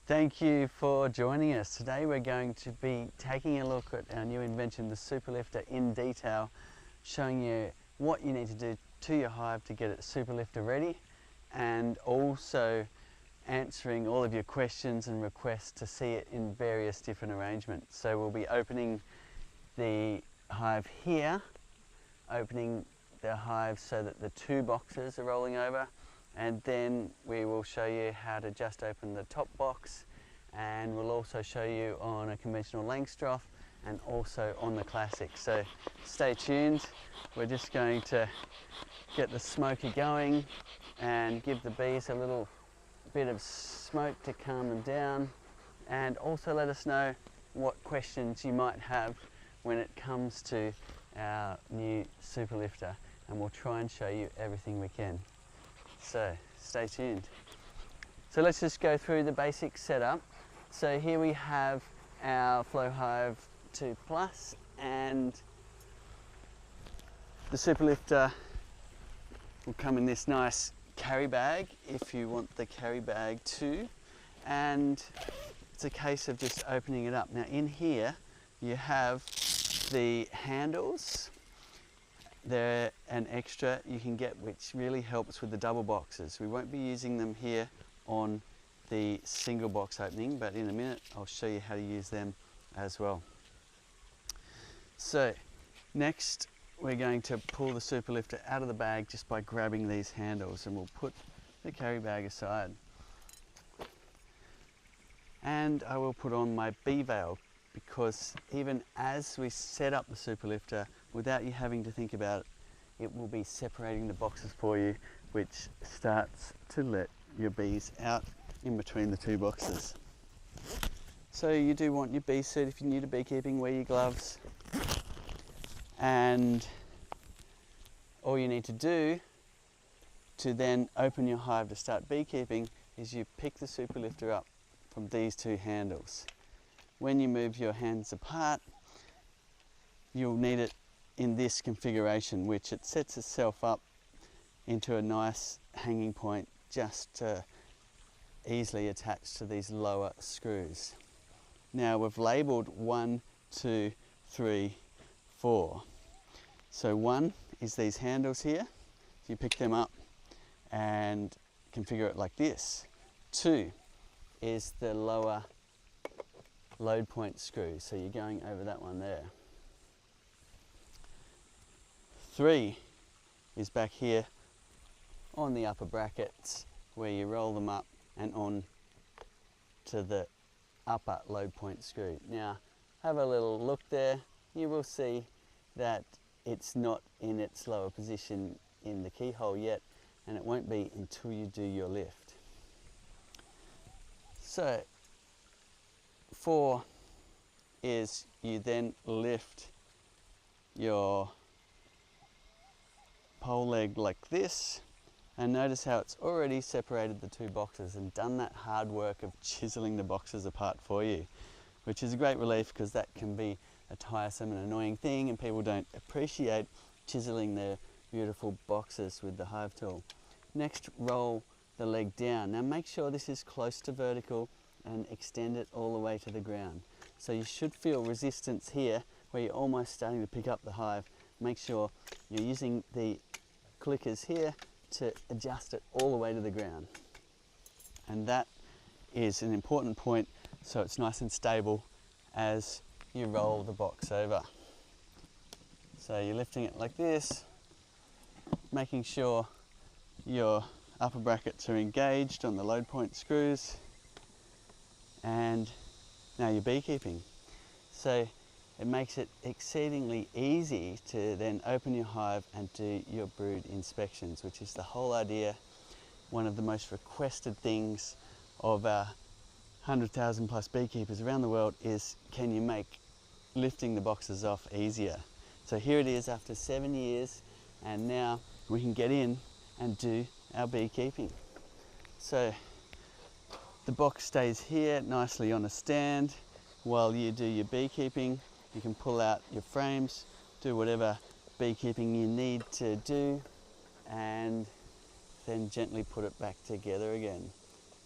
Thank you for joining us. Today we're going to be taking a look at our new invention, the super lifter, in detail, showing you what you need to do to your hive to get it super lifter ready, and also answering all of your questions and requests to see it in various different arrangements. So we'll be opening the hive here, opening the hive so that the two boxes are rolling over, and then we will show you how to just open the top box, and we'll also show you on a conventional Langstroth and also on the classic. So stay tuned. We're just going to get the smoker going and give the bees a little bit of smoke to calm them down, and also let us know what questions you might have when it comes to our new super lifter, and we'll try and show you everything we can. So stay tuned. So let's just go through the basic setup. So here we have our Flow Hive 2 Plus, and the super lifter will come in this nice carry bag if you want the carry bag too, and it's a case of just opening it up. Now in here you have the handles. They're an extra you can get, which really helps with the double boxes. We won't be using them here on the single box opening, but in a minute I'll show you how to use them as well. So next we're going to pull the super lifter out of the bag just by grabbing these handles, and we'll put the carry bag aside. And I will put on my bee veil, because even as we set up the super lifter, without you having to think about it, it will be separating the boxes for you, which starts to let your bees out in between the two boxes. So you do want your bee suit. If you're new to beekeeping, wear your gloves, and all you need to do to then open your hive to start beekeeping is you pick the super lifter up from these two handles. When you move your hands apart, you'll need it in this configuration, which it sets itself up into a nice hanging point just easily attached to these lower screws. Now we've labelled 1, 2, 3, 4. So 1 is these handles here. You pick them up and configure it like this. 2 is the lower load point screw, so you're going over that one there. 3 is back here on the upper brackets, where you roll them up and on to the upper load point screw. Now have a little look there. You will see that it's not in its lower position in the keyhole yet, and it won't be until you do your lift. So 4 is you then lift your pole leg like this, and notice how it's already separated the two boxes and done that hard work of chiseling the boxes apart for you, which is a great relief, because that can be a tiresome and annoying thing, and people don't appreciate chiseling their beautiful boxes with the hive tool. Next, roll the leg down. Now make sure this is close to vertical and extend it all the way to the ground. So you should feel resistance here where you're almost starting to pick up the hive. Make sure you're using the clickers here to adjust it all the way to the ground. And that is an important point, so it's nice and stable as you roll the box over. So you're lifting it like this, making sure your upper brackets are engaged on the load point screws, and now you're beekeeping. So it makes it exceedingly easy to then open your hive and do your brood inspections, which is the whole idea. One of the most requested things of our 100,000 plus beekeepers around the world is, can you make lifting the boxes off easier? So here it is after 7 years, and now we can get in and do our beekeeping. So the box stays here nicely on a stand while you do your beekeeping. You can pull out your frames, do whatever beekeeping you need to do, and then gently put it back together again.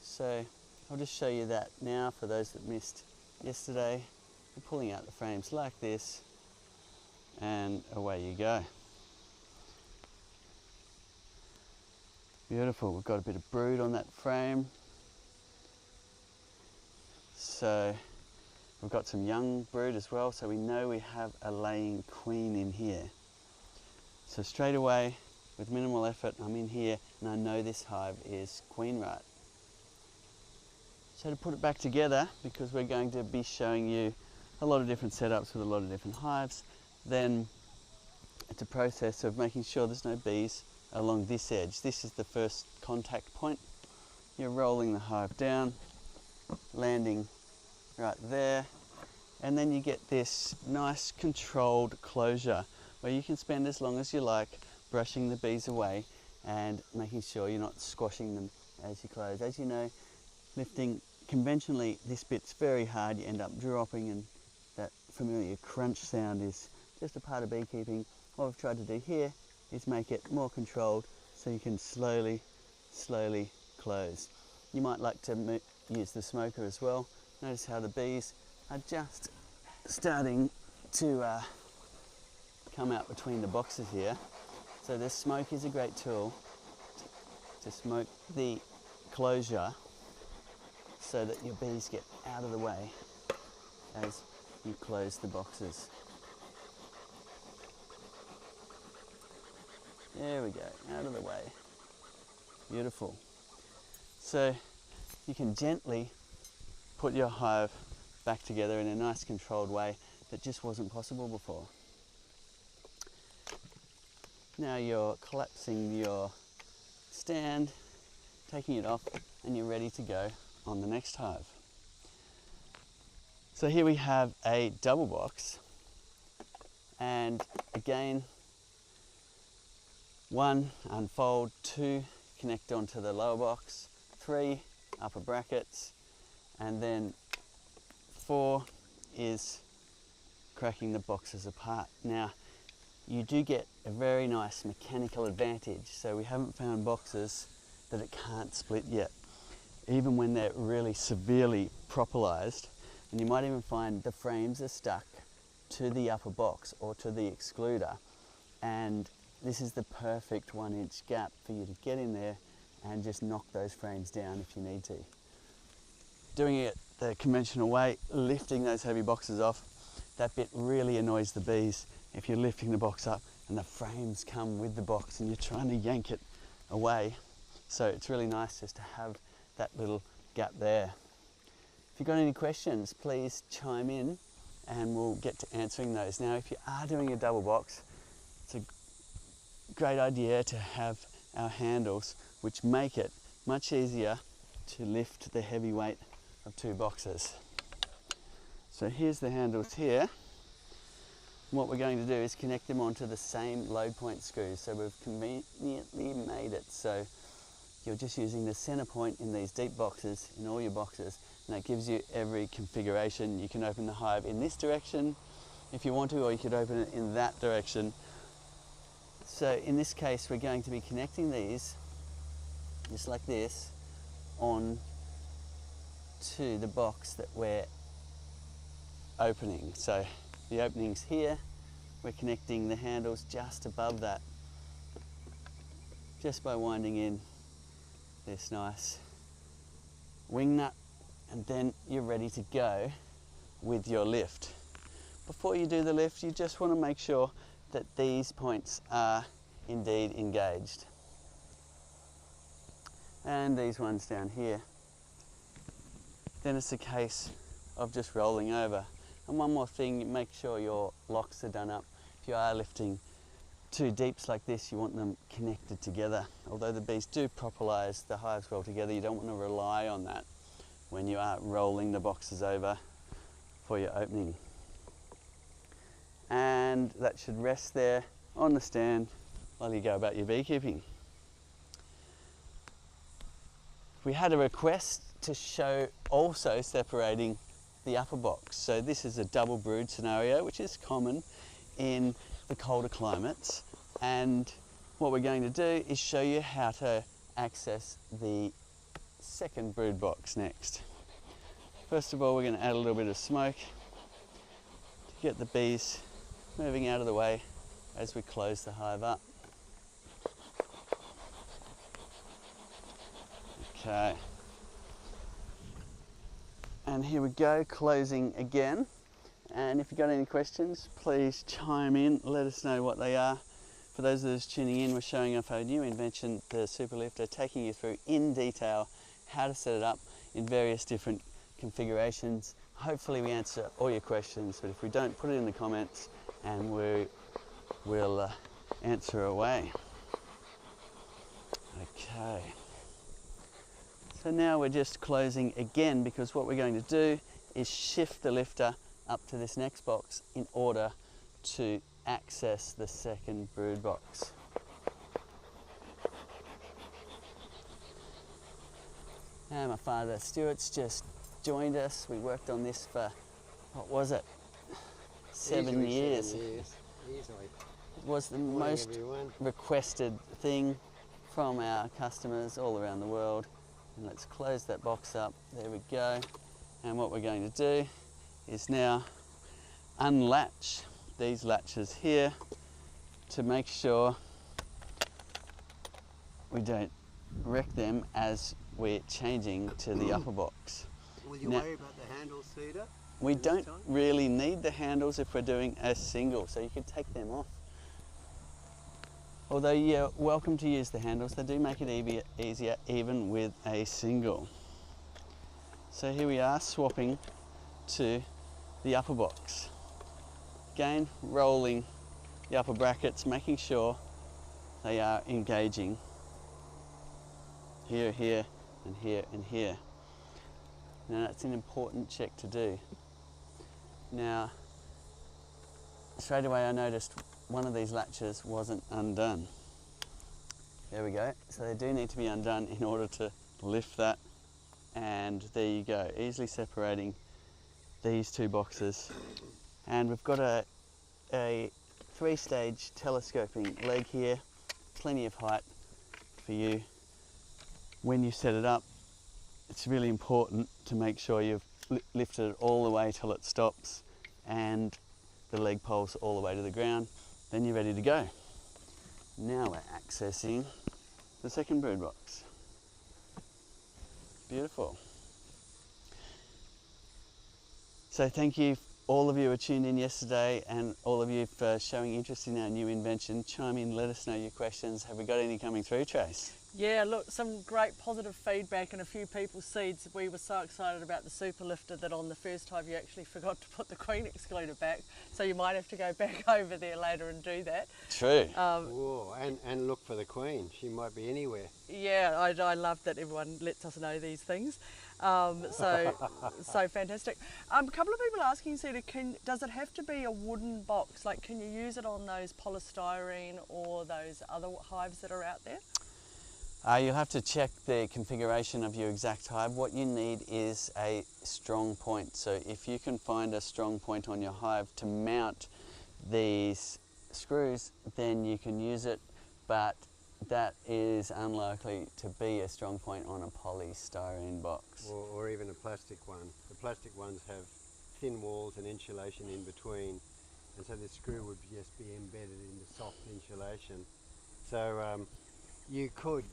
So I'll just show you that now for those that missed yesterday. You're pulling out the frames like this, and away you go. Beautiful. We've got a bit of brood on that frame. So we've got some young brood as well, so we know we have a laying queen in here. So straight away, with minimal effort, I'm in here and I know this hive is queen right. So to put it back together, because we're going to be showing you a lot of different setups with a lot of different hives, then it's a process of making sure there's no bees along this edge. This is the first contact point. You're rolling the hive down, landing right there, and then you get this nice controlled closure where you can spend as long as you like brushing the bees away and making sure you're not squashing them as you close. As you know, lifting conventionally, this bit's very hard. You end up dropping, and that familiar crunch sound is just a part of beekeeping. What we've tried to do here is make it more controlled so you can slowly close. You might like to use the smoker as well. Notice how the bees are just starting to come out between the boxes here. So the smoke is a great tool to smoke the closure so that your bees get out of the way as you close the boxes. There we go, out of the way. Beautiful. So you can gently put your hive back together in a nice controlled way that just wasn't possible before. Now you're collapsing your stand, taking it off, and you're ready to go on the next hive. So here we have a double box, and again, 1, unfold, 2, connect onto the lower box, 3, upper brackets, and then 4 is cracking the boxes apart. Now, you do get a very nice mechanical advantage. So we haven't found boxes that it can't split yet, even when they're really severely propolized. And you might even find the frames are stuck to the upper box or to the excluder. And this is the perfect 1-inch gap for you to get in there and just knock those frames down if you need to. Doing it the conventional way, lifting those heavy boxes off, that bit really annoys the bees if you're lifting the box up and the frames come with the box and you're trying to yank it away. So it's really nice just to have that little gap there. If you've got any questions, please chime in and we'll get to answering those. Now, if you are doing a double box, it's a great idea to have our handles, which make it much easier to lift the heavy weight of 2 boxes. So here's the handles here. What we're going to do is connect them onto the same load point screws. So we've conveniently made it so you're just using the center point in these deep boxes, in all your boxes, and that gives you every configuration. You can open the hive in this direction if you want to, or you could open it in that direction. So in this case, we're going to be connecting these, just like this, on to the box that we're opening. So the opening's here, we're connecting the handles just above that, just by winding in this nice wing nut, and then you're ready to go with your lift. Before you do the lift, you just want to make sure that these points are indeed engaged. And these ones down here. Then it's a case of just rolling over. And one more thing, make sure your locks are done up. If you are lifting 2 deeps like this, you want them connected together. Although the bees do propolize the hives well together, you don't want to rely on that when you are rolling the boxes over for your opening. And that should rest there on the stand while you go about your beekeeping. We had a request to show also separating the upper box. So this is a double brood scenario, which is common in the colder climates. And what we're going to do is show you how to access the second brood box next. First of all, we're going to add a little bit of smoke to get the bees moving out of the way as we close the hive up. Okay. And here we go, closing again. And if you've got any questions, please chime in, let us know what they are. For those of us tuning in, we're showing off our new invention, the Super Lifter, taking you through in detail how to set it up in various different configurations. Hopefully we answer all your questions, but if we don't, put it in the comments and we'll answer away. Okay. So now we're just closing again, because what we're going to do is shift the lifter up to this next box in order to access the second brood box. Now my father Stuart's just joined us. We worked on this for, what was it, 7 years. 7 years, easily. It was the most requested thing from our customers all around the world. And let's close that box up. There we go. And what we're going to do is now unlatch these latches here to make sure we don't wreck them as we're changing to the upper box. Will you worry about the handles, Cedar? We don't really need the handles if we're doing a single, so you can take them off. Although you're welcome to use the handles, they do make it easier even with a single. So here we are, swapping to the upper box. Again, rolling the upper brackets, making sure they are engaging here, here, and here, and here. Now that's an important check to do. Now, straight away I noticed one of these latches wasn't undone. There we go. So they do need to be undone in order to lift that. And there you go, easily separating these two boxes. And we've got a 3-stage telescoping leg here, plenty of height for you. When you set it up, it's really important to make sure you've lifted it all the way till it stops and the leg poles all the way to the ground. Then you're ready to go. Now we're accessing the second brood box. Beautiful. So thank you, all of you who tuned in yesterday, and all of you for showing interest in our new invention. Chime in, let us know your questions. Have we got any coming through, Trace? Yeah, look, some great positive feedback and a few people's seeds. We were so excited about the Super Lifter that on the first time you actually forgot to put the queen excluder back, so you might have to go back over there later and do that. True. Whoa, and look for the queen. She might be anywhere. Yeah, I love that everyone lets us know these things. So fantastic. A couple of people asking, Cedar, does it have to be a wooden box? Like, can you use it on those polystyrene or those other hives that are out there? You'll have to check the configuration of your exact hive. What you need is a strong point. So if you can find a strong point on your hive to mount these screws, then you can use it, but that is unlikely to be a strong point on a polystyrene box. Or even a plastic one. The plastic ones have thin walls and insulation in between, and so the screw would just be embedded in the soft insulation. So you could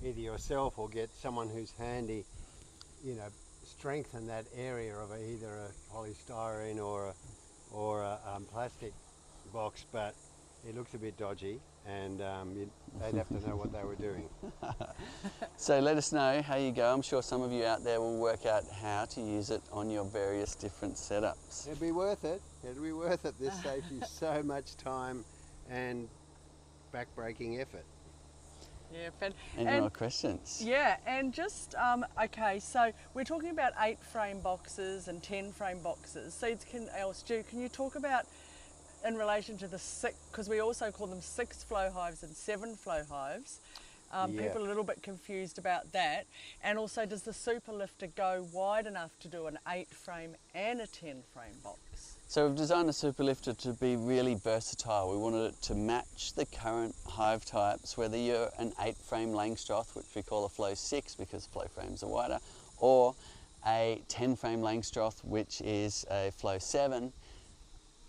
either yourself or get someone who's handy, you know, strengthen that area of either a polystyrene or a plastic box, but it looks a bit dodgy, and they'd have to know what they were doing. So let us know how you go. I'm sure some of you out there will work out how to use it on your various different setups. It'd be worth it. It'd be worth it. This saves you so much time and back-breaking effort. Yeah, Any more questions? Yeah, and just, okay, so we're talking about 8-frame boxes and 10-frame boxes. Seeds, Stu, can you talk about, in relation to the 6, because we also call them 6-flow hives and 7-flow hives, Yeah. People are a little bit confused about that. And also, does the super lifter go wide enough to do an 8-frame and a 10-frame box? So we've designed the super lifter to be really versatile. We wanted it to match the current hive types, whether you're an 8-frame Langstroth, which we call a flow 6 because flow frames are wider, or a 10-frame Langstroth, which is a flow 7,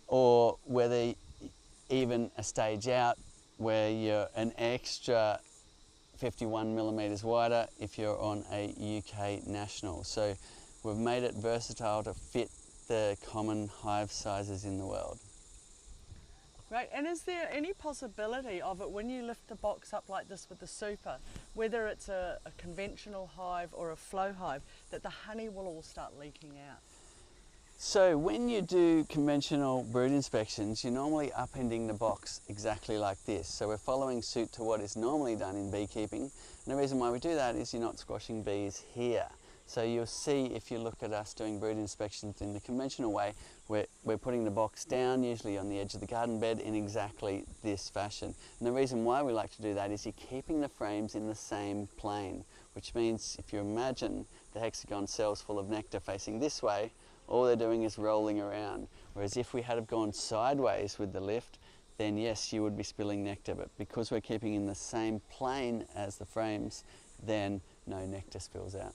or whether even a stage out where you're an extra 51 millimeters wider if you're on a UK national. So we've made it versatile to fit the common hive sizes in the world. Right, and is there any possibility of it when you lift the box up like this with the super, whether it's a conventional hive or a flow hive, that the honey will all start leaking out? So when you do conventional brood inspections, you're normally upending the box exactly like this. So we're following suit to what is normally done in beekeeping. And the reason why we do that is you're not squashing bees here. So you'll see if you look at us doing brood inspections in the conventional way, we're putting the box down, usually on the edge of the garden bed, in exactly this fashion. And the reason why we like to do that is you're keeping the frames in the same plane, which means if you imagine the hexagon cells full of nectar facing this way, all they're doing is rolling around. Whereas if we had have gone sideways with the lift, then yes, you would be spilling nectar. But because we're keeping in the same plane as the frames, then no nectar spills out.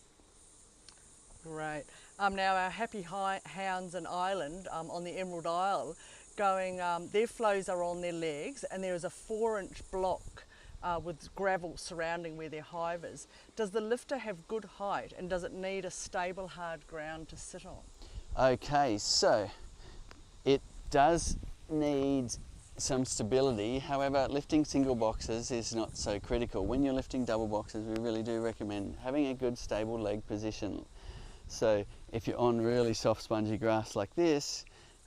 Great. Now our happy hounds in Ireland, on the Emerald Isle, their flows are on their legs, and there is a 4-inch block with gravel surrounding where their hive is. Does the lifter have good height, and does it need a stable hard ground to sit on? Okay, so it does need some stability. However, lifting single boxes is not so critical. When you're lifting double boxes, we really do recommend having a good stable leg position. So if you're on really soft spongy grass like this,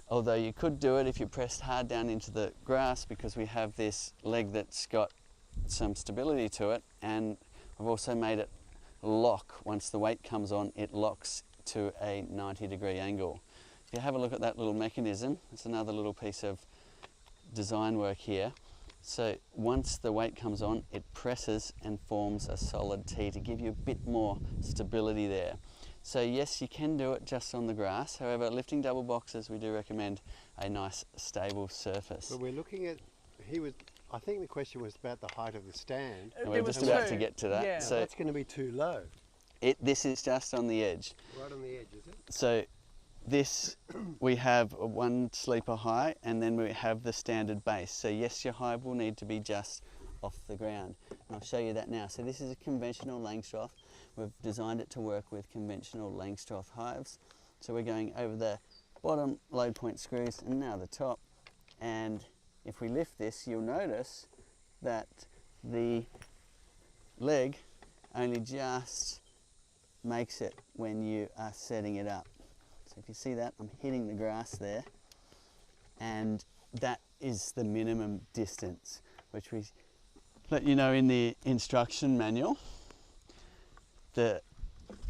although you could do it if you pressed hard down into the grass, because we have this leg that's got some stability to it, and I've also made it lock. Once the weight comes on, it locks to a 90-degree angle. If you have a look at that little mechanism, it's another little piece of design work here. So once the weight comes on, it presses and forms a solid T to give you a bit more stability there. So yes, you can do it just on the grass. However, lifting double boxes, we do recommend a nice stable surface. But we're looking at, I think the question was about the height of the stand. And we're just about to get to that. Yeah. So that's going to be too low. this is just on the edge. Right on the edge, is it? So this, we have a 1 sleeper high, and then we have the standard base. So yes, your hive will need to be just off the ground. And I'll show you that now. So this is a conventional Langstroth. We've designed it to work with conventional Langstroth hives. So we're going over the bottom load point screws and now the top. And if we lift this, you'll notice that the leg only just makes it when you are setting it up. So if you see that, I'm hitting the grass there, and that is the minimum distance, which we let you know in the instruction manual. The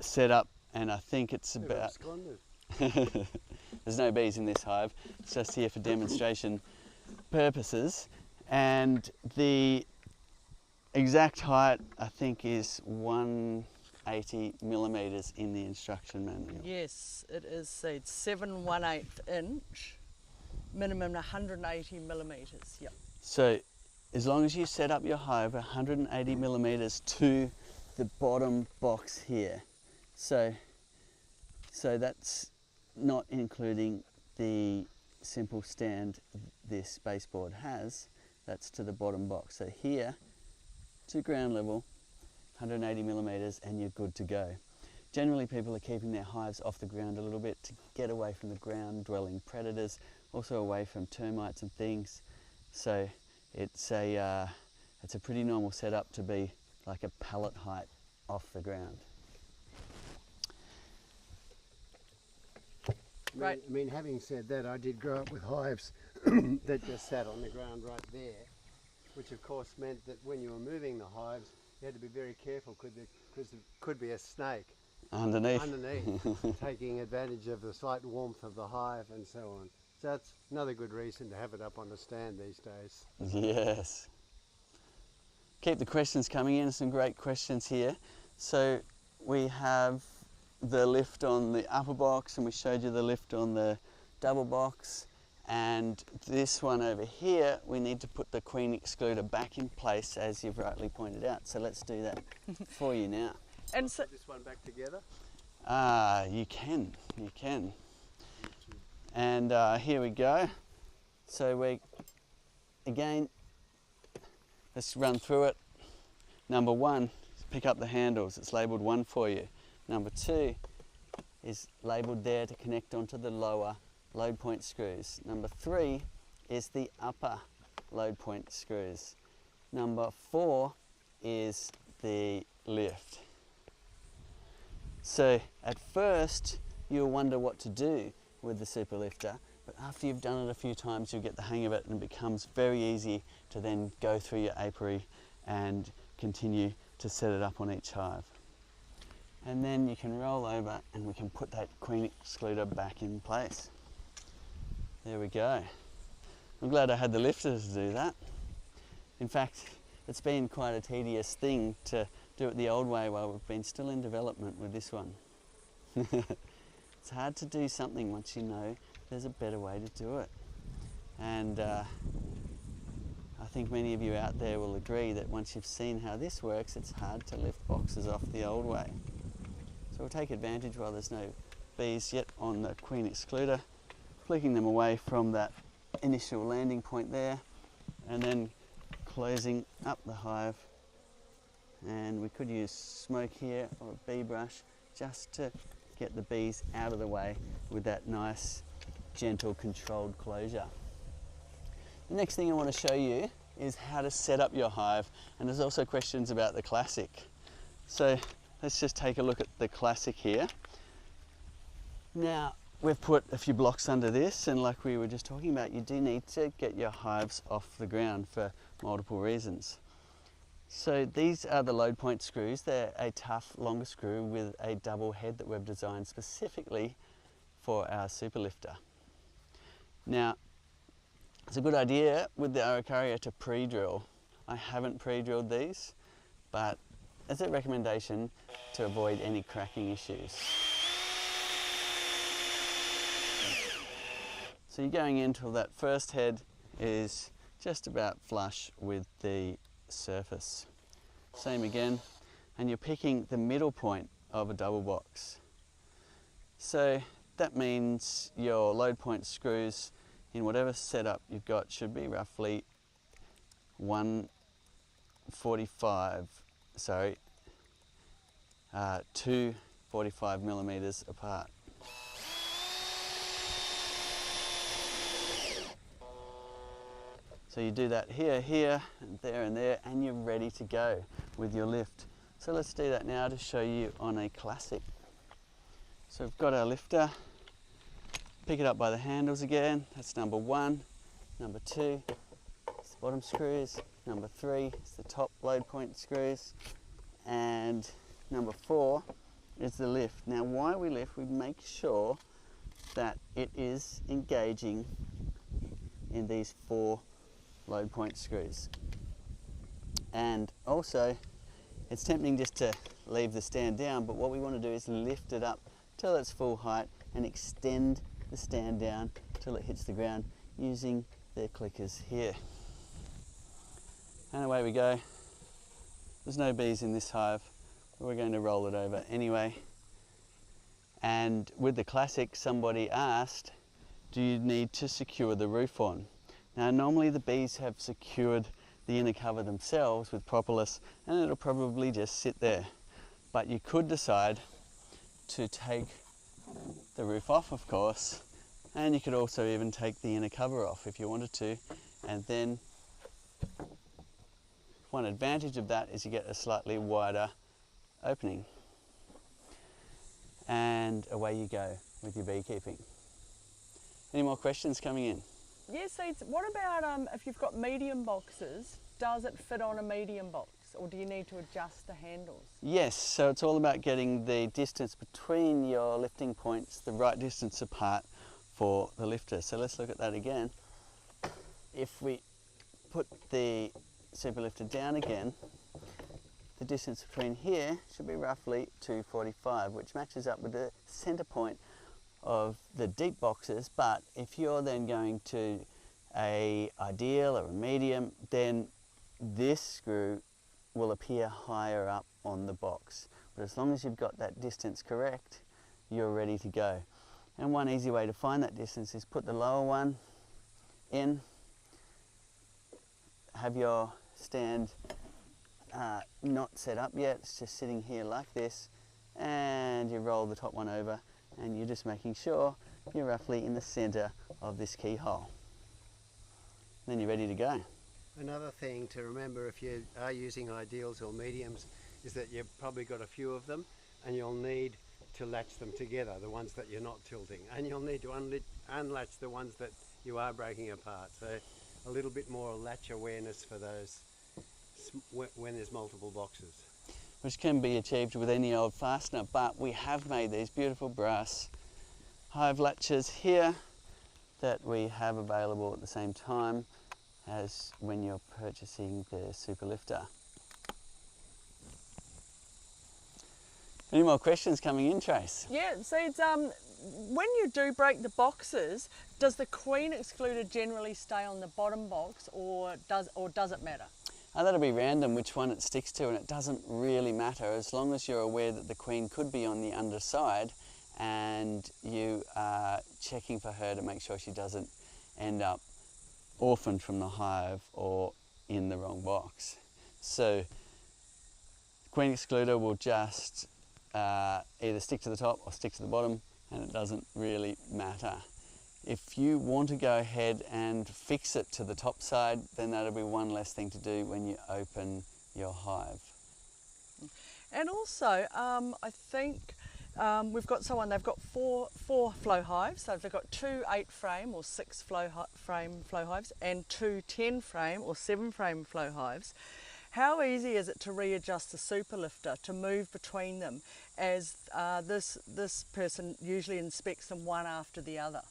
setup, and I think it's about... There's no bees in this hive, it's just here for demonstration purposes, and the exact height I think is 180 millimeters in the instruction manual. Yes, it is. So it's 7 1/8 inch, minimum 180 millimeters. Yep. So as long as you set up your hive 180 millimeters to the bottom box here, so that's not including the simple stand this baseboard has. That's to the bottom box. So here to ground level, 180 millimeters, and you're good to go. Generally, people are keeping their hives off the ground a little bit to get away from the ground dwelling predators, also away from termites and things. So it's a pretty normal setup to be like a pallet height off the ground. Right. I mean, having said that, I did grow up with hives that just sat on the ground right there, which of course meant that when you were moving the hives, you had to be very careful because there could be a snake Underneath. taking advantage of the slight warmth of the hive and so on. So that's another good reason to have it up on the stand these days. Yes. keep the questions coming in, some great questions here. So we have the lift on the upper box, and we showed you the lift on the double box, and this one over here we need to put the queen excluder back in place, as you've rightly pointed out. So let's do that for you now. And so, Put this one back together. You can. And here we go. So again, let's run through it. Number one, pick up the handles. It's labelled 1 for you. Number 2 is labelled there to connect onto the lower load point screws. Number 3 is the upper load point screws. Number 4 is the lift. So at first you'll wonder what to do with the super lifter, but after you've done it a few times you'll get the hang of it, and it becomes very easy to then go through your apiary and continue to set it up on each hive. And then you can roll over and we can put that queen excluder back in place. There we go. I'm glad I had the lifter to do that. In fact, it's been quite a tedious thing to do it the old way while we've been still in development with this one. It's hard to do something once you know there's a better way to do it. And I think many of you out there will agree that once you've seen how this works, it's hard to lift boxes off the old way. So we'll take advantage while there's no bees yet on the queen excluder, flicking them away from that initial landing point there, and then closing up the hive. And we could use smoke here or a bee brush just to get the bees out of the way with that nice, gentle, controlled closure. The next thing I want to show you is how to set up your hive, and there's also questions about the Classic. So let's just take a look at the Classic here. Now, we've put a few blocks under this, and like we were just talking about, you do need to get your hives off the ground for multiple reasons. So these are the load point screws. They're a tough, longer screw with a double head that we've designed specifically for our super lifter. Now, it's a good idea with the Apiary to pre-drill. I haven't pre-drilled these, but as a recommendation to avoid any cracking issues. So you're going in till that first head is just about flush with the surface. Same again, and you're picking the middle point of a double box. So that means your load point screws in whatever setup you've got should be roughly 2 45 millimeters apart. So you do that here, and there, and you're ready to go with your lift. So let's do that now to show you on a Classic. So we've got our lifter, pick it up by the handles again, that's number 1. Number 2 is the bottom screws, number 3 is the top load point screws, and number 4 is the lift. Now why we lift, we make sure that it is engaging in these 4 load point screws. And also, it's tempting just to leave the stand down, but what we want to do is lift it up till it's full height and extend the stand down till it hits the ground using the clickers here. And away we go. There's no bees in this hive, but we're going to roll it over anyway. And with the Classic, somebody asked, do you need to secure the roof on? Now normally the bees have secured the inner cover themselves with propolis, and it'll probably just sit there. But you could decide to take the roof off, of course, and you could also even take the inner cover off if you wanted to. And then one advantage of that is you get a slightly wider opening. And away you go with your beekeeping. Any more questions coming in? yes, what about if you've got medium boxes, does it fit on a medium box, or do you need to adjust the handles? Yes, so it's all about getting the distance between your lifting points the right distance apart for the lifter. So let's look at that again. If we put the super lifter down again, the distance between here should be roughly 245, which matches up with the center point of the deep boxes. But if you're then going to a ideal or a medium, then this screw will appear higher up on the box. But as long as you've got that distance correct, you're ready to go. And one easy way to find that distance is put the lower one in, have your stand not set up yet, it's just sitting here like this, and you roll the top one over, and you're just making sure you're roughly in the center of this keyhole. Then you're ready to go. Another thing to remember if you are using ideals or mediums is that you've probably got a few of them, and you'll need to latch them together, the ones that you're not tilting, and you'll need to unlatch the ones that you are breaking apart. So a little bit more latch awareness for those when there's multiple boxes. Which can be achieved with any old fastener, but we have made these beautiful brass Hive latches here that we have available at the same time as when you're purchasing the super lifter. Any more questions coming in, Trace? Yeah, so it's, when you do break the boxes, does the queen excluder generally stay on the bottom box, or does it matter? That'll be random which one it sticks to, and it doesn't really matter as long as you're aware that the queen could be on the underside and you are checking for her to make sure she doesn't end up orphaned from the hive or in the wrong box. So queen excluder will just either stick to the top or stick to the bottom, and it doesn't really matter. If you want to go ahead and fix it to the top side, then that'll be one less thing to do when you open your hive. And also, I think we've got someone, they've got four flow hives, so they've got 2 8-frame or 6 frame flow hives and 2 10-frame or 7-frame flow hives. How easy is it to readjust the super lifter to move between them, as this person usually inspects them one after the other?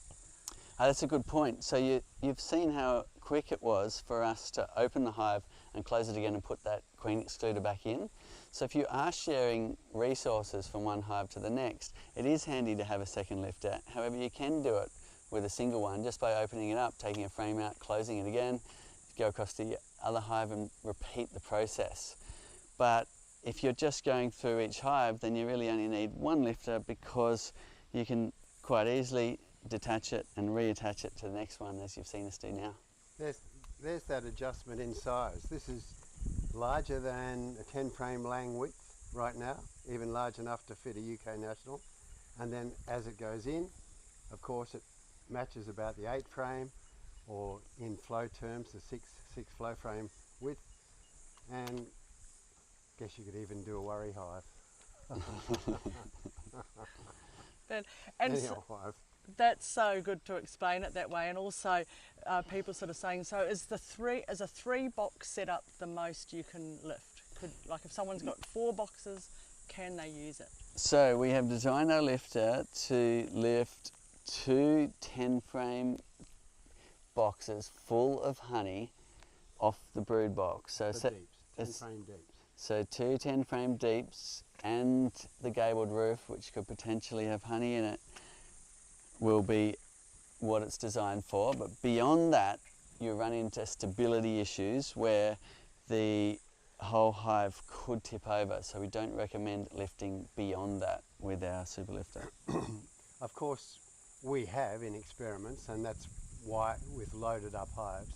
That's a good point. So you've seen how quick it was for us to open the hive and close it again and put that queen excluder back in. So if you are sharing resources from one hive to the next, it is handy to have a second lifter. However, you can do it with a single one just by opening it up, taking a frame out, closing it again, go across to the other hive and repeat the process. But if you're just going through each hive, then you really only need one lifter, because you can quite easily detach it and reattach it to the next one, as you've seen us do now. There's that adjustment in size. This is larger than a 10-frame lang width right now, even large enough to fit a UK National. And then as it goes in, of course, it matches about the 8-frame, or in flow terms, the 6 flow frame width. And I guess you could even do a worry hive. That's so good to explain it that way. And also people sort of saying, so is a 3-box setup the most you can lift? Like if someone's got 4 boxes, can they use it? So we have designed our lifter to lift 2 10-frame boxes full of honey off the brood box. So 10-frame deeps. So 2 10-frame deeps and the gabled roof, which could potentially have honey in it, will be what it's designed for. But beyond that, you run into stability issues where the whole hive could tip over. So we don't recommend lifting beyond that with our super lifter. Of course, we have in experiments, and that's why with loaded up hives,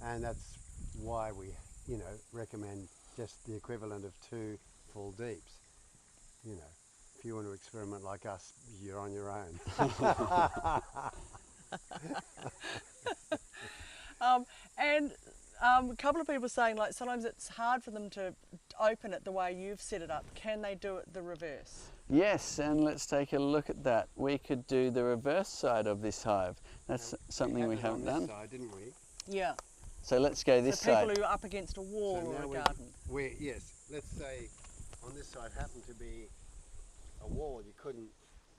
and that's why we, recommend just the equivalent of 2 full deeps. If you want to experiment like us, you're on your own. And a couple of people saying, like, sometimes it's hard for them to open it the way you've set it up. Can they do it the reverse? Yes, and let's take a look at that. We could do the reverse side of this hive. That's something we haven't done. On this side, didn't we? Yeah. So let's go this So people side. who are up against a wall or a garden. Yes, let's say on this side happened to be a wall. You couldn't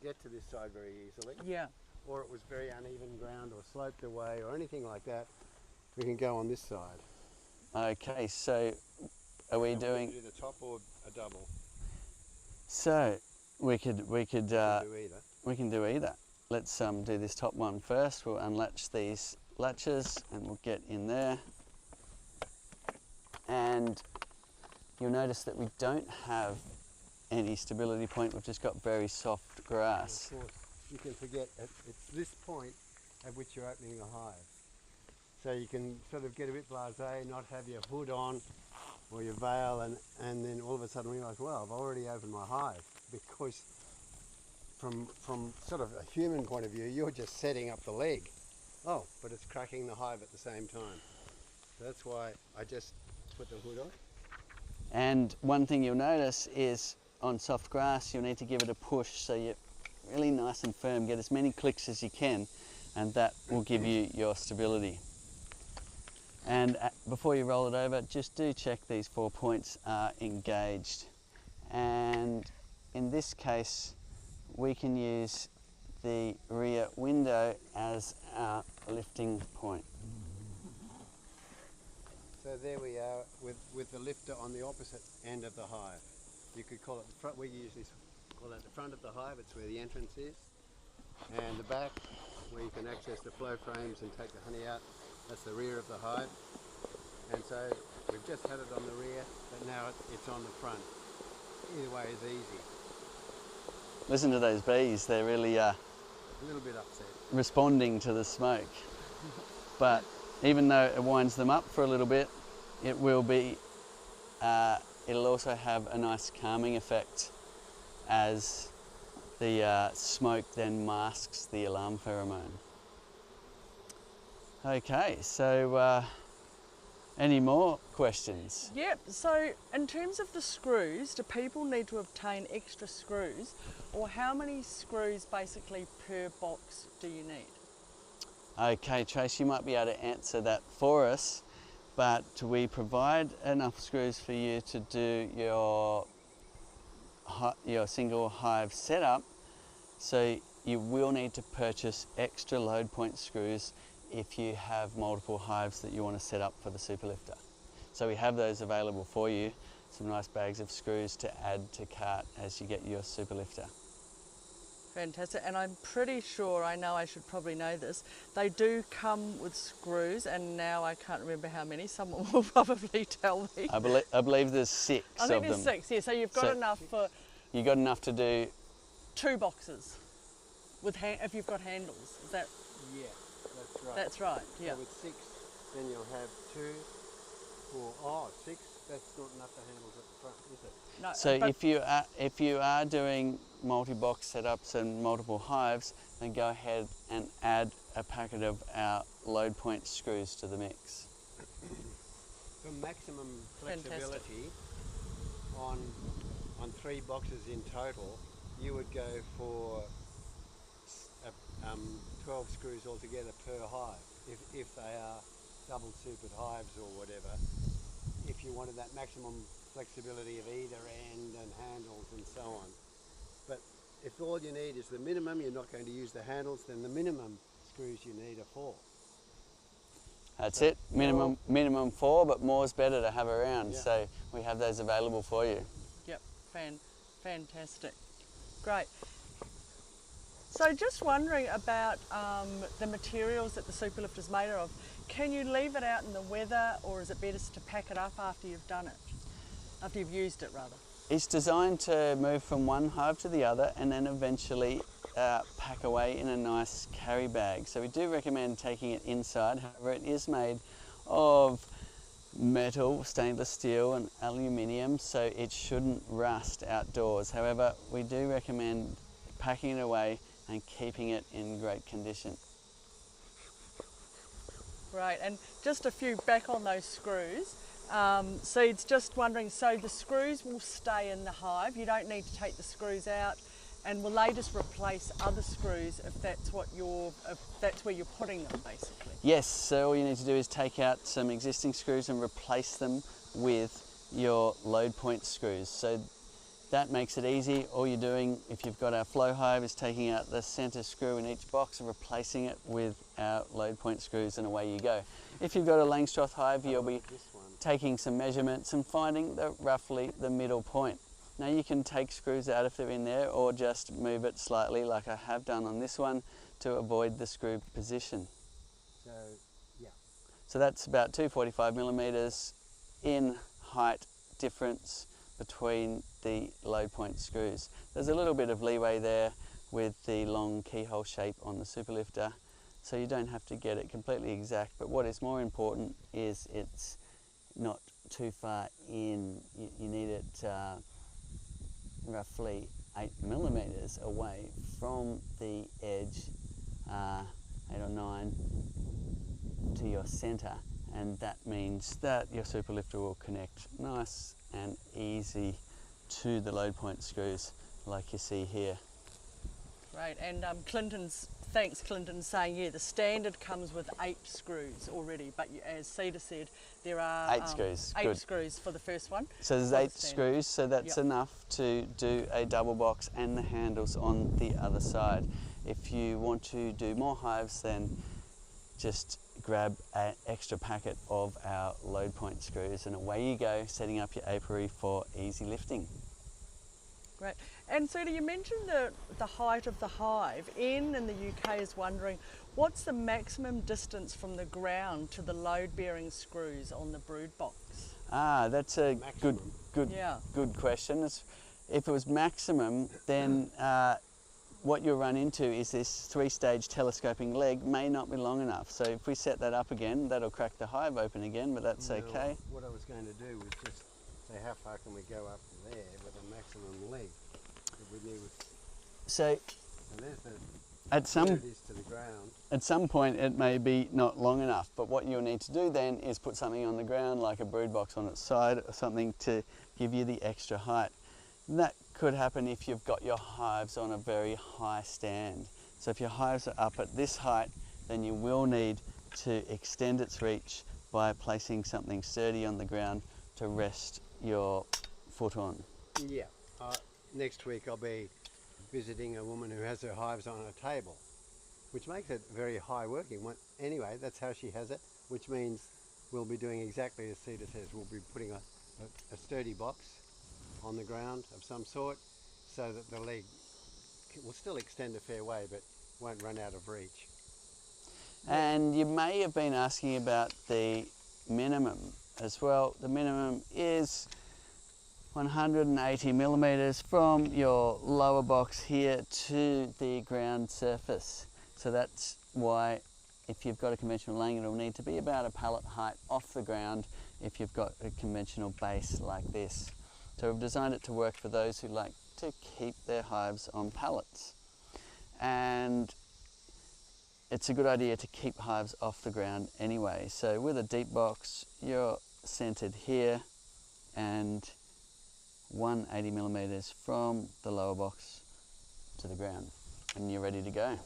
get to this side very easily. Yeah. Or it was very uneven ground or sloped away or anything like that. We can go on this side. Okay, so are we And doing? do the top or a double? So we could Do either. we can do either. Let's do this top one first. We'll unlatch these latches and we'll get in there. And you'll notice that we don't have any stability point. We've just got very soft grass. Of course, you can forget it's this point at which you're opening the hive. So you can sort of get a bit blasé, not have your hood on or your veil, and then all of a sudden realise, well, I've already opened my hive, because from sort of a human point of view, you're just setting up the leg. Oh, but it's cracking the hive at the same time. So that's why I just put the hood on. And one thing you'll notice is on soft grass, you'll need to give it a push so you're really nice and firm. Get as many clicks as you can, and that will give you your stability. And before you roll it over, just do check these 4 points are engaged. And in this case, we can use the rear window as our lifting point. So there we are with the lifter on the opposite end of the hive. You could call it the front. We usually call that the front of the hive. It's where the entrance is. And the back, where you can access the flow frames and take the honey out, that's the rear of the hive. And so we've just had it on the rear, but now it's on the front. Either way is easy. Listen to those bees, they're really A little bit upset. responding to the smoke. But even though it winds them up for a little bit, it will be, it'll also have a nice calming effect as the smoke then masks the alarm pheromone. Okay, so any more questions? Yep, so in terms of the screws, do people need to obtain extra screws, or how many screws basically per box do you need? Okay, Trace, you might be able to answer that for us, but we provide enough screws for you to do your single hive setup, so you will need to purchase extra load point screws if you have multiple hives that you want to set up for the superlifter. So we have those available for you, some nice bags of screws to add to cart as you get your superlifter. Fantastic, and I'm pretty sure, I know I should probably know this, they do come with screws, and now I can't remember how many, someone will probably tell me. I believe there's 6 I of think them. there's 6, yeah, so you've got So- enough for You got enough to do 2 boxes, with if you've got handles, is that, Yeah, that's right. that's right, yeah. So with 6, then you'll have 2, 4, 6. That's not enough for handles at the front, is it? No, So but if you are doing multi-box setups and multiple hives, then go ahead and add a packet of our load point screws to the mix. For maximum Fantastic. flexibility on 3 boxes in total, you would go for 12 screws altogether per hive, if they are double supered hives or whatever. If you wanted that maximum flexibility of either end and handles and so on. But if all you need is the minimum, you're not going to use the handles, then the minimum screws you need are 4. That's it, minimum 4, but more's better to have around. Yeah. So we have those available for you. Yep, fantastic. Great. So just wondering about the materials that the superlifter's made of. Can you leave it out in the weather, or is it better to pack it up after you've done it? After you've used it, rather? It's designed to move from one hive to the other and then eventually pack away in a nice carry bag. So we do recommend taking it inside. However, it is made of metal, stainless steel and aluminium, so it shouldn't rust outdoors. However, we do recommend packing it away and keeping it in great condition. Right, and just a few back on those screws. Seeds, just wondering, so the screws will stay in the hive, you don't need to take the screws out, and will they just replace other screws if that's where you're putting them, basically? Yes, so all you need to do is take out some existing screws and replace them with your load point screws. So that makes it easy. All you're doing, if you've got our flow hive, is taking out the center screw in each box and replacing it with our load point screws, and away you go. If you've got a Langstroth hive, you'll be... This one. taking some measurements and finding roughly the middle point. Now you can take screws out if they're in there, or just move it slightly like I have done on this one to avoid the screw position. So, yeah. So that's about 245mm in height difference between the load point screws. There's a little bit of leeway there with the long keyhole shape on the superlifter, so you don't have to get it completely exact, but what is more important is it's not too far in. You need it roughly 8mm away from the edge, 8 or 9 to your centre, and that means that your superlifter will connect nice and easy to the load point screws like you see here. Right, and thanks Clinton's saying, yeah, the standard comes with 8 screws already, but as Cedar said, there are 8 screws. 8 Good. screws for the first one. So there's 8 screws, so that's Yep. enough to do a double box and the handles on the other side. If you want to do more hives, then just grab an extra packet of our load point screws and away you go, setting up your apiary for easy lifting. Great. And Cedar, you mentioned the height of the hive. Ian in the UK is wondering, what's the maximum distance from the ground to the load-bearing screws on the brood box? Ah, that's a Maximum. good question. If it was maximum, then what you'll run into is this 3-stage telescoping leg may not be long enough. So if we set that up again, that'll crack the hive open again, but that's okay. What I was going to do was just say, how far can we go up there with a maximum leg that we knew? So And there's the, at where it is to the ground. At some point it may be not long enough, but what you'll need to do then is put something on the ground like a brood box on its side or something to give you the extra height. And that could happen if you've got your hives on a very high stand. So if your hives are up at this height, then you will need to extend its reach by placing something sturdy on the ground to rest your foot on. Yeah. Next week I'll be visiting a woman who has her hives on a table, which makes it very high working. Anyway, that's how she has it, which means we'll be doing exactly as Cedar says. We'll be putting a sturdy box on the ground of some sort so that the leg will still extend a fair way but won't run out of reach. And you may have been asking about the minimum as well. The minimum is 180mm from your lower box here to the ground surface. So that's why if you've got a conventional laying, it'll need to be about a pallet height off the ground if you've got a conventional base like this. So we've designed it to work for those who like to keep their hives on pallets. And it's a good idea to keep hives off the ground anyway. So with a deep box, you're centered here and 180mm from the lower box to the ground, and you're ready to go.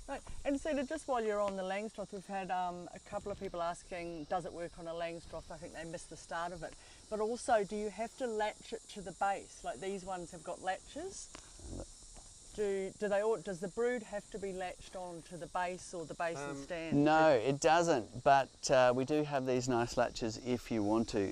Right. And Cedar, just while you're on the Langstroth, we've had a couple of people asking, does it work on a Langstroth? I think they missed the start of it. But also, do you have to latch it to the base? Like these ones have got latches. Does the brood have to be latched on to the base or the base and stand? No, it doesn't, but we do have these nice latches if you want to.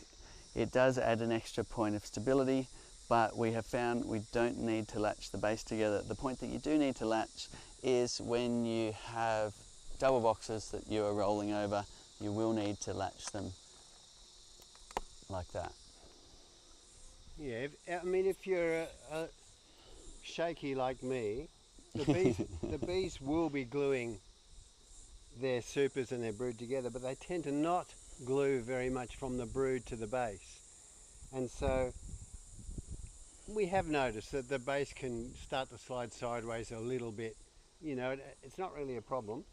It does add an extra point of stability, but we have found we don't need to latch the base together. The point that you do need to latch is when you have double boxes that you are rolling over, you will need to latch them like that. Yeah, I mean, if you're shaky like me, the bees will be gluing their supers and their brood together, but they tend to not glue very much from the brood to the base. And so we have noticed that the base can start to slide sideways a little bit. You know, it's not really a problem,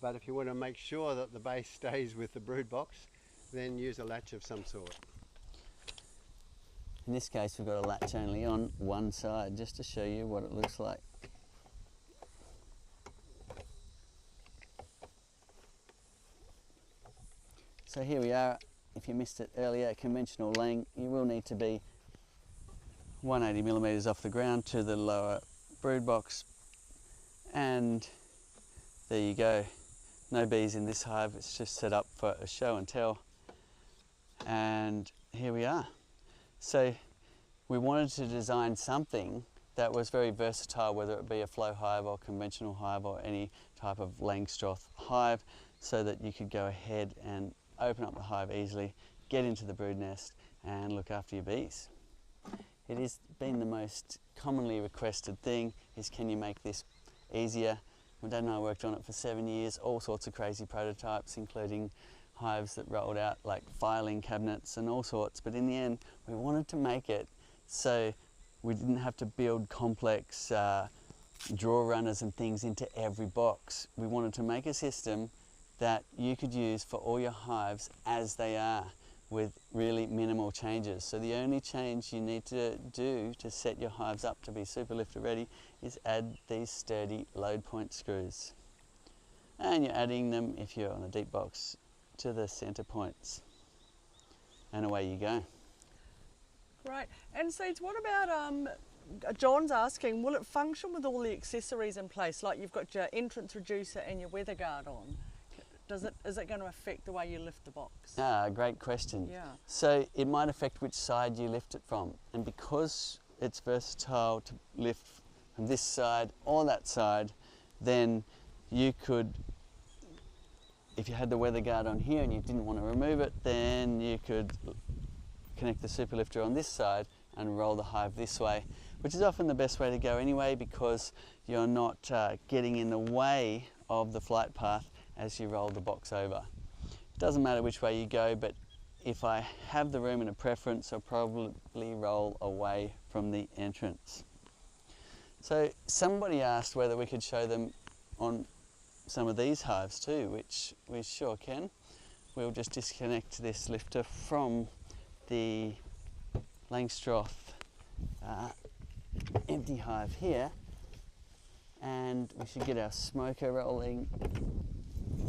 but if you want to make sure that the base stays with the brood box, then use a latch of some sort. In this case, we've got a latch only on one side, just to show you what it looks like. So here we are. If you missed it earlier, conventional laying, you will need to be 180mm off the ground to the lower brood box. And there you go. No bees in this hive, it's just set up for a show and tell. And here we are. So we wanted to design something that was very versatile, whether it be a flow hive or conventional hive or any type of Langstroth hive, so that you could go ahead and open up the hive easily, get into the brood nest and look after your bees. It has been the most commonly requested thing, is can you make this easier? My dad and I worked on it for 7 years, all sorts of crazy prototypes, including hives that rolled out like filing cabinets and all sorts, but in the end we wanted to make it so we didn't have to build complex drawer runners and things into every box. We wanted to make a system that you could use for all your hives as they are, with really minimal changes. So the only change you need to do to set your hives up to be super lifter ready is add these sturdy load point screws. And you're adding them, if you're on a deep box, to the center points. And away you go. Great. And Seeds, what about, John's asking, will it function with all the accessories in place? Like you've got your entrance reducer and your weather guard on. Is it going to affect the way you lift the box? Great question. Yeah. So it might affect which side you lift it from. And because it's versatile to lift from this side or that side, then you could, if you had the weather guard on here and you didn't want to remove it, then you could connect the super lifter on this side and roll the hive this way, which is often the best way to go anyway, because you're not getting in the way of the flight path as you roll the box over. It doesn't matter which way you go, but if I have the room and a preference, I'll probably roll away from the entrance. So somebody asked whether we could show them on some of these hives too, which we sure can. We'll just disconnect this lifter from the Langstroth empty hive here, and we should get our smoker rolling.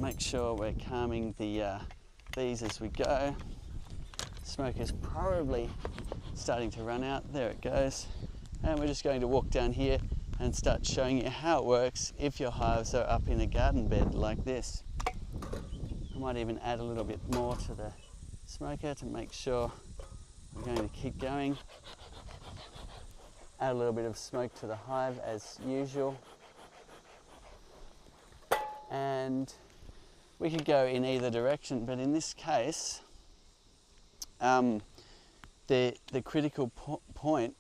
Make sure we're calming the bees as we go. Smoker's probably starting to run out. There it goes. And we're just going to walk down here and start showing you how it works if your hives are up in a garden bed like this. I might even add a little bit more to the smoker to make sure we're going to keep going. Add a little bit of smoke to the hive as usual. And we could go in either direction, but in this case, the critical point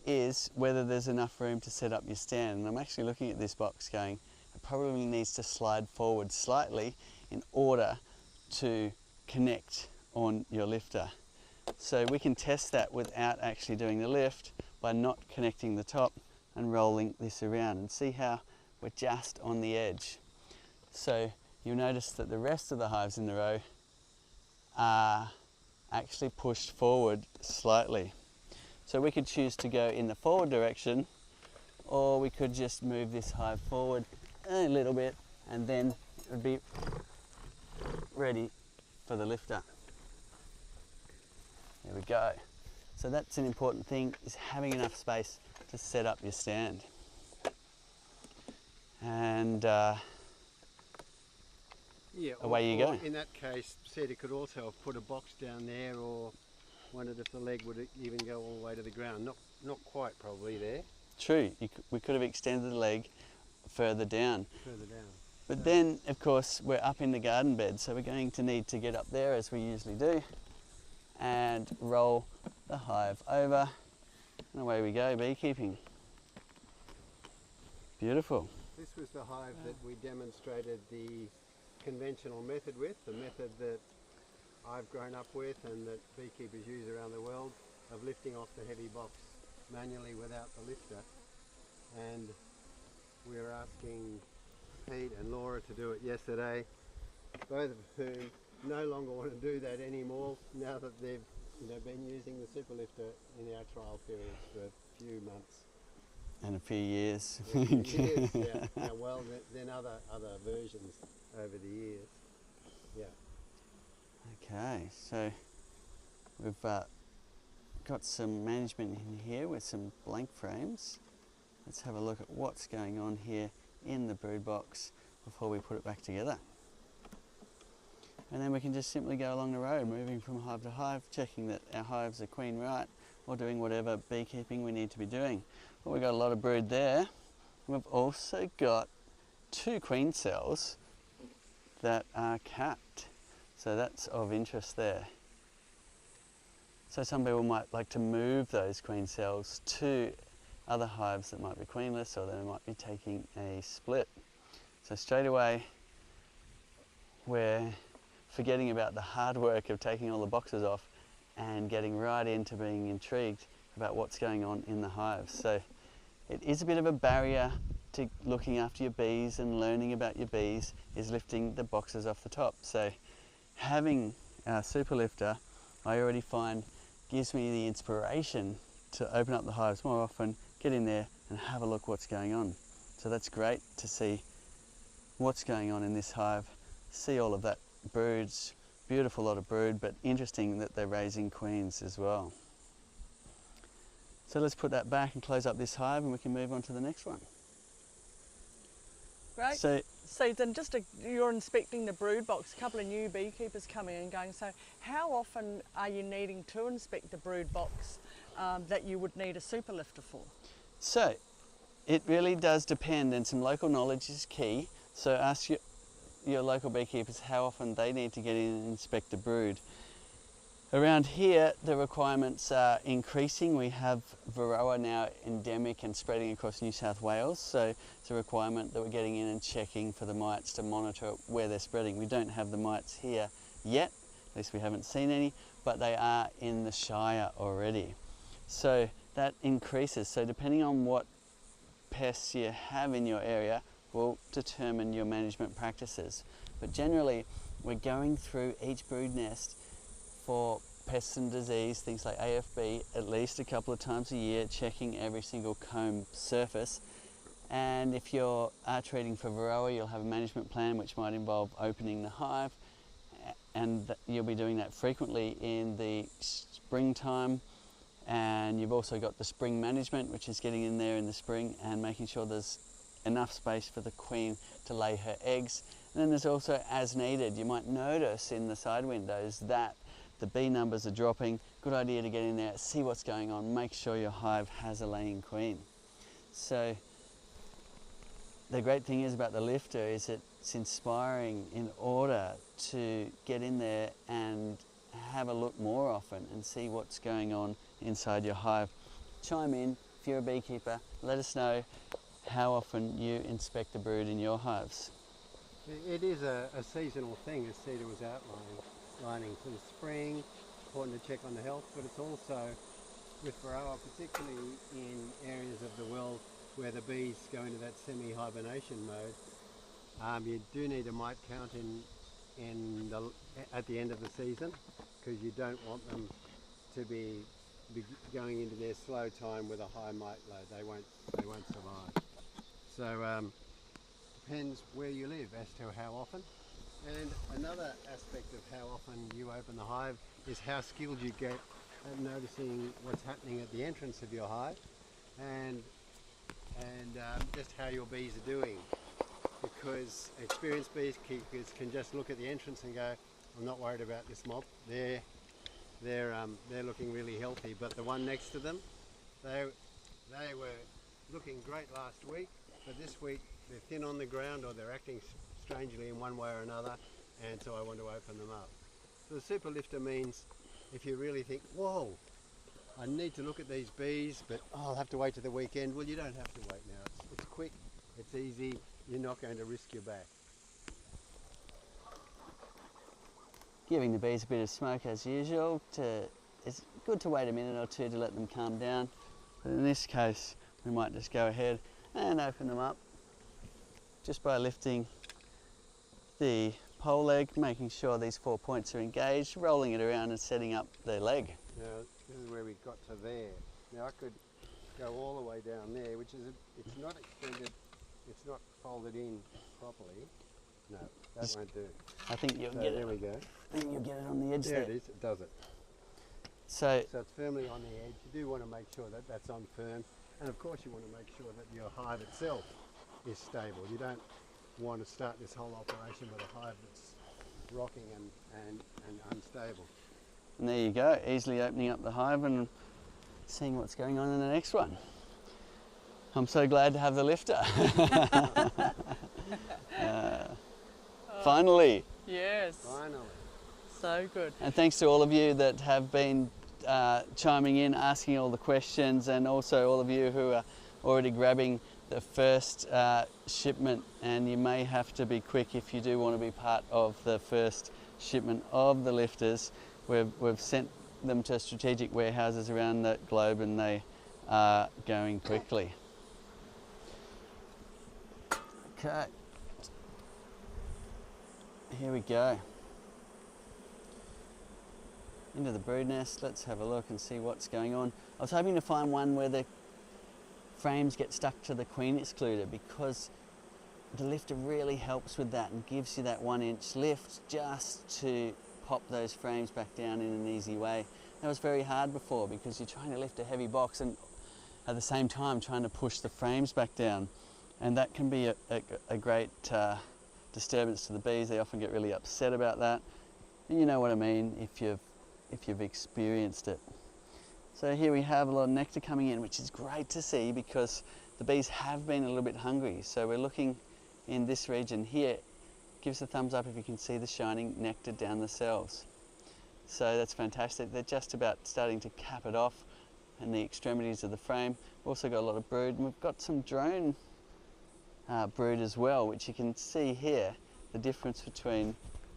is whether there's enough room to set up your stand. And I'm actually looking at this box going, it probably needs to slide forward slightly in order to connect on your lifter. So we can test that without actually doing the lift by not connecting the top and rolling this around, and see how we're just on the edge. So you'll notice that the rest of the hives in the row are actually pushed forward slightly. So we could choose to go in the forward direction, or we could just move this hive forward a little bit, and then it would be ready for the lifter. There we go. So that's an important thing, is having enough space to set up your stand. And away you go. In that case, Seta could also have put a box down there, or wondered if the leg would even go all the way to the ground. Not quite probably there. True, we could have extended the leg further down. Further down. But then, of course, we're up in the garden bed, so we're going to need to get up there, as we usually do, and roll the hive over, and away we go, beekeeping. Beautiful. This was the hive that we demonstrated the conventional method with, the method that I've grown up with and that beekeepers use around the world, of lifting off the heavy box manually without the lifter. And we were asking Pete and Laura to do it yesterday, both of whom no longer want to do that anymore now that they've been using the super lifter in our trial periods for a few months. And a few years. Yeah, well, then other versions over the years. Yeah. Okay, so we've got some management in here with some blank frames. Let's have a look at what's going on here in the brood box before we put it back together. And then we can just simply go along the road, moving from hive to hive, checking that our hives are queen right, or doing whatever beekeeping we need to be doing. Well, we've got a lot of brood there. We've also got 2 queen cells that are capped. So that's of interest there. So some people might like to move those queen cells to other hives that might be queenless, or they might be taking a split. So straight away we're forgetting about the hard work of taking all the boxes off and getting right into being intrigued about what's going on in the hives. So it is a bit of a barrier to looking after your bees, and learning about your bees is lifting the boxes off the top. So having our super lifter, I already find, gives me the inspiration to open up the hives more often, get in there and have a look what's going on. So that's great to see what's going on in this hive, see all of that broods, beautiful lot of brood, but interesting that they're raising queens as well. So let's put that back and close up this hive, and we can move on to the next one. Great. So then you're inspecting the brood box. A couple of new beekeepers coming and going, so how often are you needing to inspect the brood box that you would need a super lifter for? So it really does depend, and some local knowledge is key. So ask your local beekeepers how often they need to get in and inspect the brood. Around here, the requirements are increasing. We have Varroa now endemic and spreading across New South Wales, so it's a requirement that we're getting in and checking for the mites to monitor where they're spreading. We don't have the mites here yet, at least we haven't seen any, but they are in the Shire already. So that increases. So depending on what pests you have in your area will determine your management practices. But generally, we're going through each brood nest for pests and disease, things like AFB, at least a couple of times a year, checking every single comb surface. And if you are treating for Varroa, you'll have a management plan which might involve opening the hive, and you'll be doing that frequently in the springtime. And you've also got the spring management, which is getting in there in the spring and making sure there's enough space for the queen to lay her eggs. And then there's also as needed. You might notice in the side windows that the bee numbers are dropping. Good idea to get in there, see what's going on, make sure your hive has a laying queen. So the great thing is about the lifter is it's inspiring in order to get in there and have a look more often and see what's going on inside your hive. Chime in if you're a beekeeper, let us know how often you inspect the brood in your hives. It is a seasonal thing, as Cedar was outlining. For the spring, important to check on the health, but it's also with Varroa, particularly in areas of the world where the bees go into that semi-hibernation mode. You do need a mite count at the end of the season, because you don't want them to be going into their slow time with a high mite load. They won't survive. So depends where you live as to how often. And another aspect of how often you open the hive is how skilled you get at noticing what's happening at the entrance of your hive, and just how your bees are doing. Because experienced beekeepers can just look at the entrance and go, I'm not worried about this mob. They're looking really healthy. But the one next to them, they were looking great last week, but this week they're thin on the ground, or they're acting strangely in one way or another, and so I want to open them up. So the super lifter means if you really think, whoa, I need to look at these bees, but I'll have to wait till the weekend. Well, you don't have to wait now. It's quick, it's easy, you're not going to risk your back. Giving the bees a bit of smoke as usual. It's good to wait a minute or two to let them calm down, but in this case we might just go ahead and open them up just by lifting the pole leg, making sure these 4 points are engaged, rolling it around and setting up their leg. Now this is where we got to there. Now I could go all the way down there, which is it's not extended, it's not folded in properly. No, that won't do. I think you'll get it. There we go. I think you'll get it on the edge there. there. It is, it does it. So it's firmly on the edge. You do want to make sure that that's on firm, and of course you want to make sure that your hive itself is stable. You don't want to start this whole operation with a hive that's rocking and unstable. And there you go, easily opening up the hive and seeing what's going on in the next one. I'm so glad to have the lifter. Finally. Yes. Finally. So good. And thanks to all of you that have been chiming in, asking all the questions, and also all of you who are already grabbing the first shipment. And you may have to be quick if you do want to be part of the first shipment of the lifters. We've sent them to strategic warehouses around the globe, and they are going quickly. Okay, here we go. Into the brood nest. Let's have a look and see what's going on. I was hoping to find one where the frames get stuck to the queen excluder, because the lifter really helps with that and gives you that 1-inch lift just to pop those frames back down in an easy way. That was very hard before, because you're trying to lift a heavy box and at the same time trying to push the frames back down, and that can be a great disturbance to the bees. They often get really upset about that. And you know what I mean if you've experienced it. So here we have a lot of nectar coming in, which is great to see, because the bees have been a little bit hungry. So we're looking in this region here. Give us a thumbs up if you can see the shining nectar down the cells. So that's fantastic. They're just about starting to cap it off in the extremities of the frame. We've also got a lot of brood, and we've got some drone brood as well, which you can see here, the difference between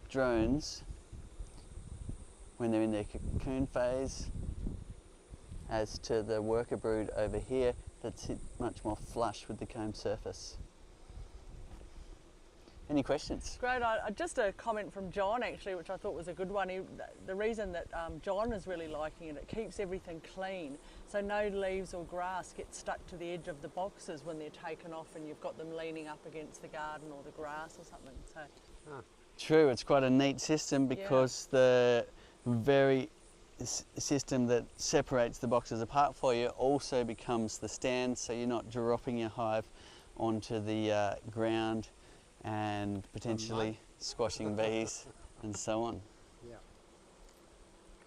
drones when they're in their cocoon phase as to the worker brood over here that's much more flush with the comb surface. Any questions? Great. Just a comment from John, actually, which I thought was a good one. The reason that John is really liking it, it keeps everything clean, so no leaves or grass get stuck to the edge of the boxes when they're taken off and you've got them leaning up against the garden or the grass or something. So. True, it's quite a neat system, because the very system that separates the boxes apart for you also becomes the stand, so you're not dropping your hive onto the ground and potentially squashing bees and so on. Yeah.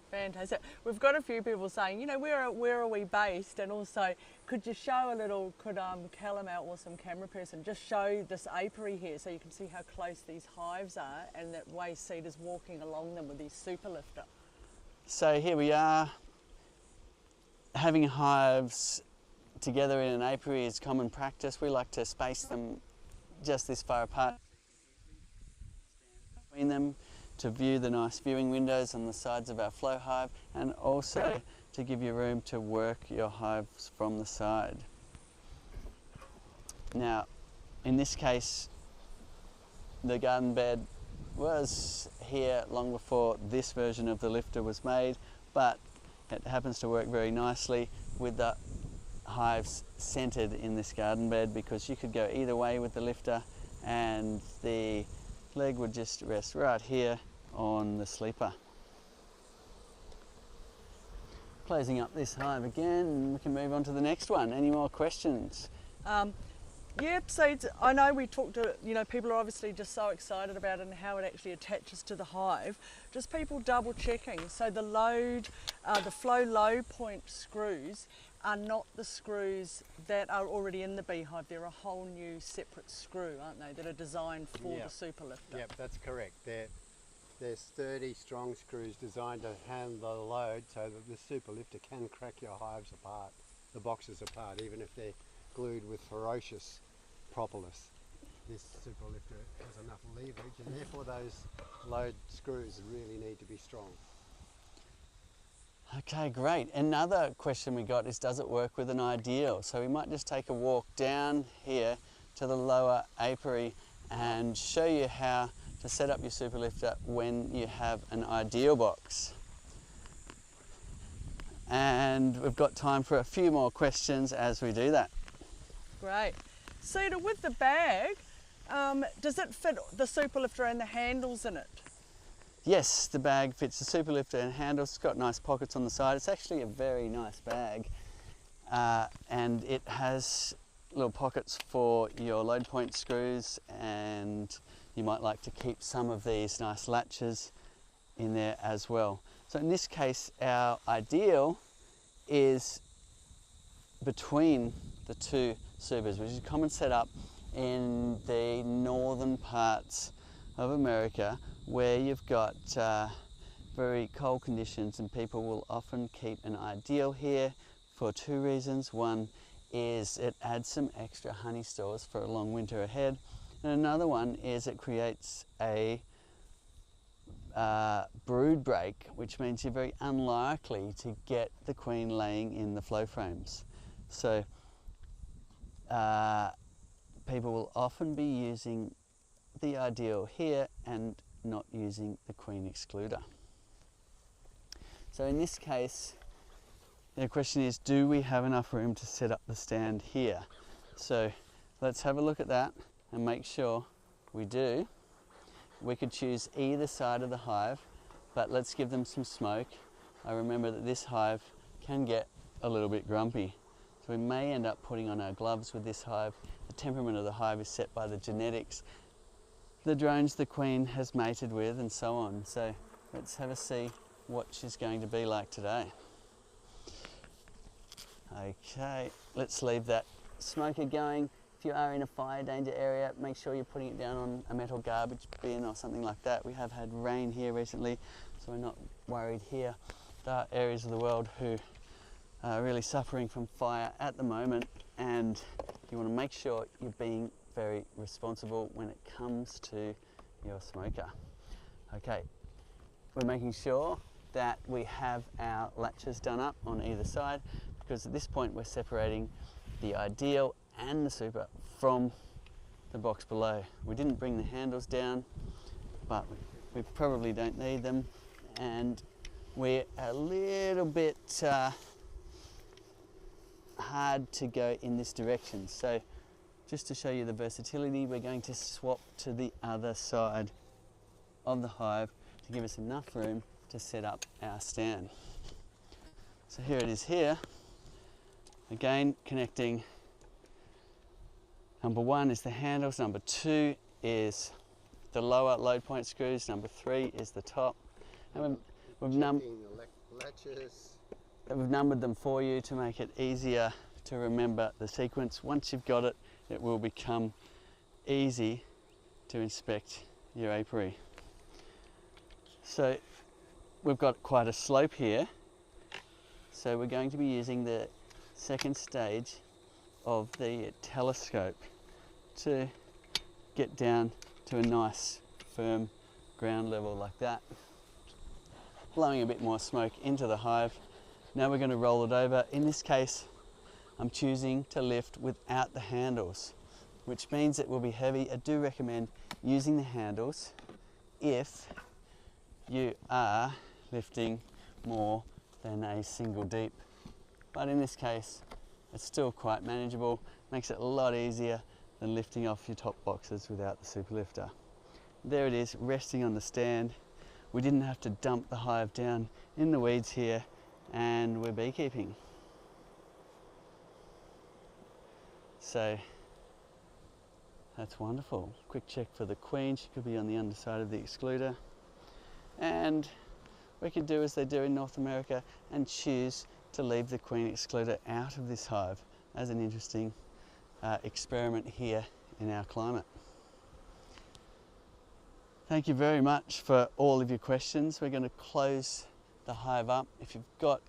Fantastic. We've got a few people saying, you know, where are we based, and also could you show a little, could Callum, our awesome camera person, just show this apiary here so you can see how close these hives are, and that way Seed is walking along them with his super lifter. So here we are. Having hives together in an apiary is common practice. We like to space them just this far apart between them to view the nice viewing windows on the sides of our flow hive, and also to give you room to work your hives from the side. Now, in this case, the garden bed was here long before this version of the lifter was made, but it happens to work very nicely with the hives centered in this garden bed, because you could go either way with the lifter and the leg would just rest right here on the sleeper. Closing up this hive again, and we can move on to the next one. Any more questions? Yep, so I know we talked to, you know, people are obviously just so excited about it and how it actually attaches to the hive. Just people double checking. So the flow low point screws are not the screws that are already in the beehive. They're a whole new separate screw, aren't they, that are designed for the super lifter? Yep, that's correct. They're sturdy, strong screws designed to handle the load, so that the super lifter can crack your hives apart, the boxes apart, even if they're glued with ferocious propolis. This super lifter has enough leverage, and therefore those load screws really need to be strong. Okay, great. Another question we got is, does it work with an ideal? So we might just take a walk down here to the lower apiary and show you how to set up your super lifter when you have an ideal box. And we've got time for a few more questions as we do that. Great. Cedar, with the bag, does it fit the super lifter and the handles in it? Yes, the bag fits the super lifter and handles. It's got nice pockets on the side. It's actually a very nice bag, and it has little pockets for your load point screws, and you might like to keep some of these nice latches in there as well. So in this case, our ideal is between the two supers, which is a common setup in the northern parts of America, where you've got very cold conditions, and people will often keep an ideal here for two reasons. One is it adds some extra honey stores for a long winter ahead, and another one is it creates a brood break, which means you're very unlikely to get the queen laying in the flow frames. So people will often be using the ideal here and not using the queen excluder. So in this case, the question is, do we have enough room to set up the stand here? So let's have a look at that and make sure we do. We could choose either side of the hive, but let's give them some smoke. I remember that this hive can get a little bit grumpy, so we may end up putting on our gloves with this hive. The temperament of the hive is set by the genetics, the drones the queen has mated with, and so on. So let's have a see what she's going to be like today. Okay, let's leave that smoker going. If you are in a fire danger area, make sure you're putting it down on a metal garbage bin or something like that. We have had rain here recently, so we're not worried here. There are areas of the world who are really suffering from fire at the moment, and you want to make sure you're being very responsible when it comes to your smoker. Okay, we're making sure that we have our latches done up on either side, because at this point we're separating the ideal and the super from the box below. We didn't bring the handles down, but we probably don't need them, and we're a little bit hard to go in this direction. So just to show you the versatility, we're going to swap to the other side of the hive to give us enough room to set up our stand. So here it is here. Again, connecting. Number one is the handles, number two is the lower load point screws, number three is the top. And we've numbered them for you to make it easier to remember the sequence. Once you've got it, it will become easy to inspect your apiary. So we've got quite a slope here, so we're going to be using the second stage of the telescope to get down to a nice firm ground level like that, blowing a bit more smoke into the hive. Now we're going to roll it over. In this case, I'm choosing to lift without the handles, which means it will be heavy. I do recommend using the handles if you are lifting more than a single deep, but in this case it's still quite manageable. Makes it a lot easier than lifting off your top boxes without the super lifter. There it is, resting on the stand. We didn't have to dump the hive down in the weeds here, and we're beekeeping. So that's wonderful. Quick check for the queen. She could be on the underside of the excluder, and we could do as they do in North America and choose to leave the queen excluder out of this hive as an interesting experiment here in our climate. Thank you very much for all of your questions. We're going to close the hive up. If you've got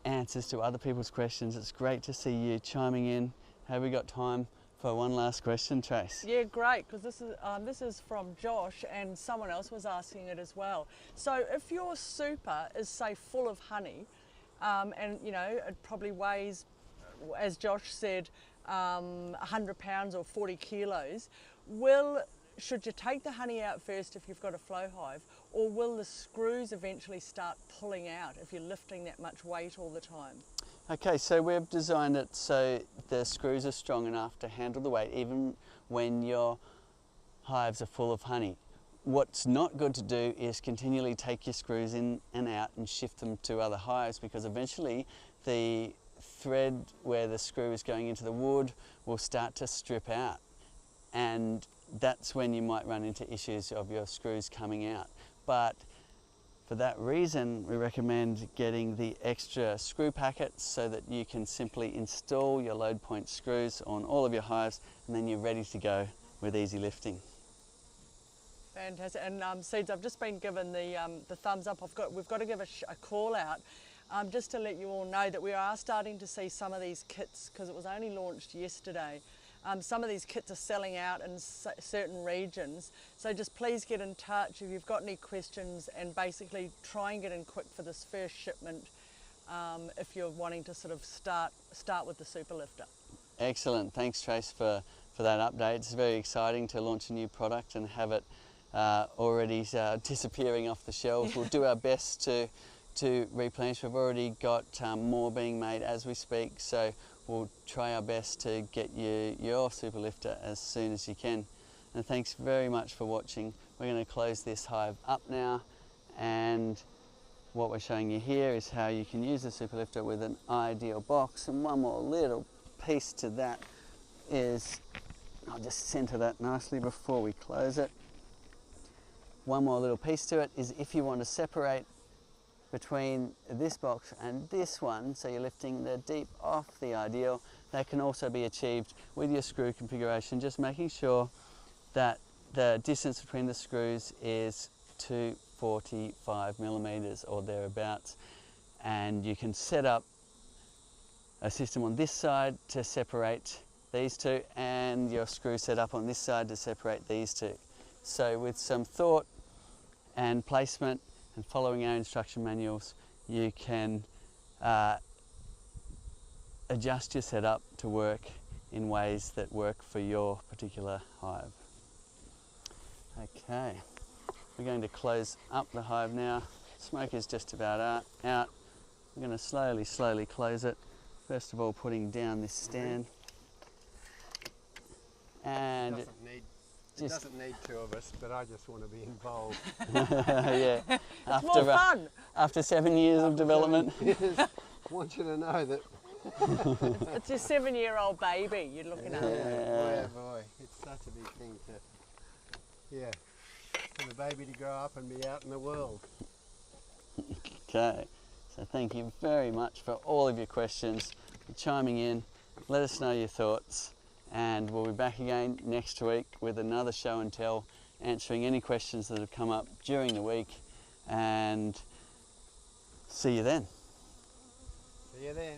answers to other people's questions, it's great to see you chiming in. Have we got time for one last question, Trace? Yeah, great, because this is from Josh, and someone else was asking it as well. So if your super is, say, full of honey, and you know it probably weighs, as Josh said, 100 pounds or 40 kilos, should you take the honey out first if you've got a flow hive, or will the screws eventually start pulling out if you're lifting that much weight all the time? Okay, so we've designed it so the screws are strong enough to handle the weight even when your hives are full of honey. What's not good to do is continually take your screws in and out and shift them to other hives, because eventually the thread where the screw is going into the wood will start to strip out, and that's when you might run into issues of your screws coming out. But for that reason, we recommend getting the extra screw packets so that you can simply install your load point screws on all of your hives, and then you're ready to go with easy lifting. Fantastic. And Seeds, I've just been given the thumbs up. We've got to give a call out just to let you all know that we are starting to see some of these kits, because it was only launched yesterday. Some of these kits are selling out in certain regions, so just please get in touch if you've got any questions, and basically try and get in quick for this first shipment if you're wanting to sort of start with the super lifter. Excellent, thanks Trace for that update. It's very exciting to launch a new product and have it already disappearing off the shelves. We'll do our best to replenish. We've already got more being made as we speak, so we'll try our best to get you your super lifter as soon as you can. And thanks very much for watching. We're going to close this hive up now, and what we're showing you here is how you can use the super lifter with an ideal box. And one more little piece to that is, I'll just center that nicely before we close it. One more little piece to it is if you want to separate between this box and this one, so you're lifting the deep off the ideal, that can also be achieved with your screw configuration, just making sure that the distance between the screws is 245 millimeters or thereabouts, and you can set up a system on this side to separate these two, and your screw set up on this side to separate these two. So with some thought and placement and following our instruction manuals, you can adjust your setup to work in ways that work for your particular hive. Okay, we're going to close up the hive now. Smoke is just about out. We're going to slowly close it. First of all, putting down this stand. And it doesn't need two of us, but I just want to be involved. Yeah. It's more fun. After 7 years of development. I want you to know that. It's your 7-year-old baby you're looking at. Yeah, boy, it's such a big thing for the baby to grow up and be out in the world. Okay, so thank you very much for all of your questions, for chiming in. Let us know your thoughts, and we'll be back again next week with another show and tell, answering any questions that have come up during the week, and see you then. See you then.